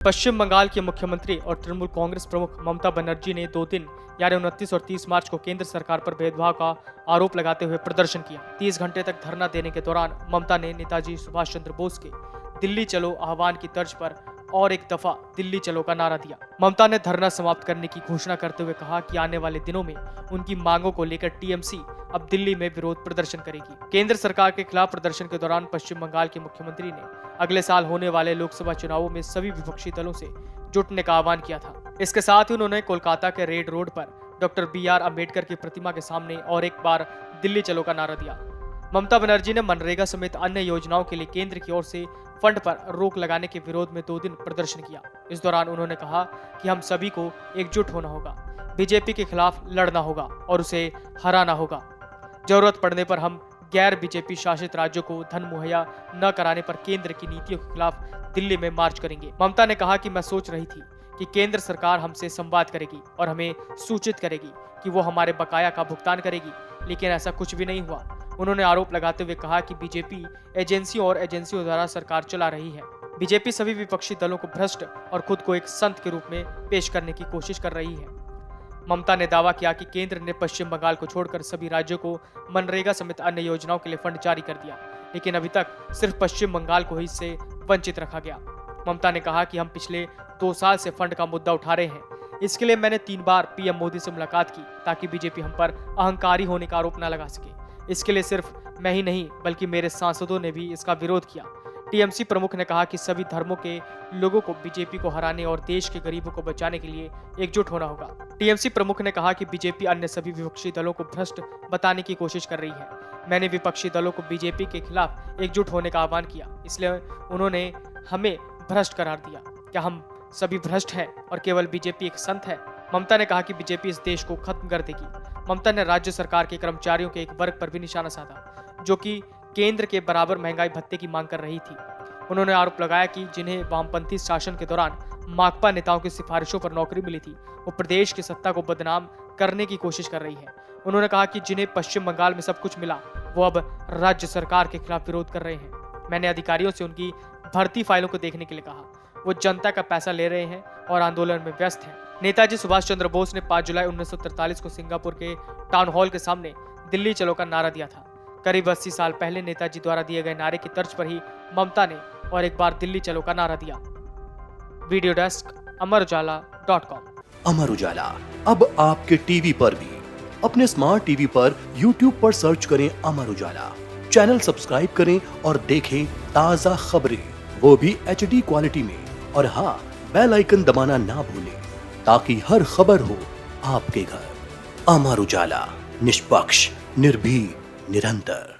पश्चिम बंगाल के मुख्यमंत्री और तृणमूल कांग्रेस प्रमुख ममता बनर्जी ने 2 दिन यानी 29 और 30 मार्च को केंद्र सरकार पर भेदभाव का आरोप लगाते हुए प्रदर्शन किया। 30 घंटे तक धरना देने के दौरान ममता ने नेताजी सुभाष चंद्र बोस के दिल्ली चलो आह्वान की तर्ज पर और एक दफा दिल्ली चलो का नारा दिया। ममता ने धरना समाप्त करने की घोषणा करते हुए कहा कि आने वाले दिनों में उनकी मांगों को लेकर टीएमसी अब दिल्ली में विरोध प्रदर्शन करेगी। केंद्र सरकार के खिलाफ प्रदर्शन के दौरान पश्चिम बंगाल के मुख्यमंत्री ने अगले साल होने वाले लोकसभा चुनावों में सभी विपक्षी दलों से जुटने का आह्वान किया था। इसके साथ ही उन्होंने कोलकाता के रेड रोड पर डॉक्टर BR अम्बेडकर की प्रतिमा के सामने और एक बार दिल्ली चलो का नारा दिया। ममता बनर्जी ने मनरेगा समेत अन्य योजनाओं के लिए केंद्र की ओर से फंड पर रोक लगाने के विरोध में 2 दिन प्रदर्शन किया। इस दौरान उन्होंने कहा कि हम सभी को एकजुट होना होगा, बीजेपी के खिलाफ लड़ना होगा और उसे हराना होगा। जरूरत पड़ने पर हम गैर बीजेपी शासित राज्यों को धन मुहैया न कराने पर केंद्र की नीतियों के खिलाफ दिल्ली में मार्च करेंगे। ममता ने कहा कि मैं सोच रही थी कि केंद्र सरकार हमसे संवाद करेगी और हमें सूचित करेगी कि वो हमारे बकाया का भुगतान करेगी, लेकिन ऐसा कुछ भी नहीं हुआ। उन्होंने आरोप लगाते हुए कहा कि बीजेपी एजेंसियों और एजेंसियों द्वारा सरकार चला रही है। बीजेपी सभी विपक्षी दलों को भ्रष्ट और खुद को एक संत के रूप में पेश करने की कोशिश कर रही है। ममता ने दावा किया कि केंद्र ने पश्चिम बंगाल को छोड़कर सभी राज्यों को मनरेगा समेत अन्य योजनाओं के लिए फंड जारी कर दिया, लेकिन अभी तक सिर्फ पश्चिम बंगाल को ही इससे वंचित रखा गया। ममता ने कहा कि हम पिछले 2 साल से फंड का मुद्दा उठा रहे हैं। इसके लिए मैंने 3 बार पीएम मोदी से मुलाकात की ताकि बीजेपी हम पर अहंकारी होने का आरोप न लगा सके। इसके लिए सिर्फ मैं ही नहीं बल्कि मेरे सांसदों ने भी इसका विरोध किया। टीएमसी प्रमुख ने कहा कि सभी धर्मों के लोगों को बीजेपी को हराने और देश के गरीबों को बचाने के लिए एकजुट होना होगा। टीएमसी प्रमुख ने कहा कि बीजेपी अन्य सभी विपक्षी दलों को भ्रष्ट बताने की कोशिश कर रही है। मैंने विपक्षी दलों को बीजेपी के खिलाफ एकजुट होने का आह्वान किया, इसलिए उन्होंने हमें भ्रष्ट करार दिया। क्या हम सभी भ्रष्ट हैं और केवल बीजेपी एक संत है? ममता ने कहा कि बीजेपी इस देश को खत्म कर देगी। ममता ने राज्य सरकार के कर्मचारियों के एक वर्ग पर भी निशाना साधा जो कि केंद्र के बराबर महंगाई भत्ते की मांग कर रही थी। उन्होंने आरोप लगाया कि जिन्हें वामपंथी शासन के दौरान माकपा नेताओं की सिफारिशों पर नौकरी मिली थी, वो प्रदेश की सत्ता को बदनाम करने की कोशिश कर रही है। उन्होंने कहा कि जिन्हें पश्चिम बंगाल में सब कुछ मिला, वो अब राज्य सरकार के खिलाफ विरोध कर रहे हैं। मैंने अधिकारियों से उनकी भर्ती फाइलों को देखने के लिए कहा। वो जनता का पैसा ले रहे हैं और आंदोलन में व्यस्त हैं। नेताजी सुभाष चंद्र बोस ने 5 जुलाई 1943 को सिंगापुर के टाउन हॉल के सामने दिल्ली चलो का नारा दिया था। करीब 80 साल पहले नेताजी द्वारा दिए गए नारे की तर्ज पर ही ममता ने और एक बार दिल्ली चलो का नारा दिया। Video desk amarujala.com। Amar Ujala अब आपके टीवी पर भी। अपने स्मार्ट टीवी पर YouTube पर सर्च करें अमर उजाला, चैनल सब्सक्राइब करें और देखें ताजा खबरें, वो भी HD क्वालिटी में। और हाँ, बेल आइकन दबाना ना भूलें ताकि हर खबर हो आपके घर। अमर उजाला, निष्पक्ष, निर्भीक, निरंतर।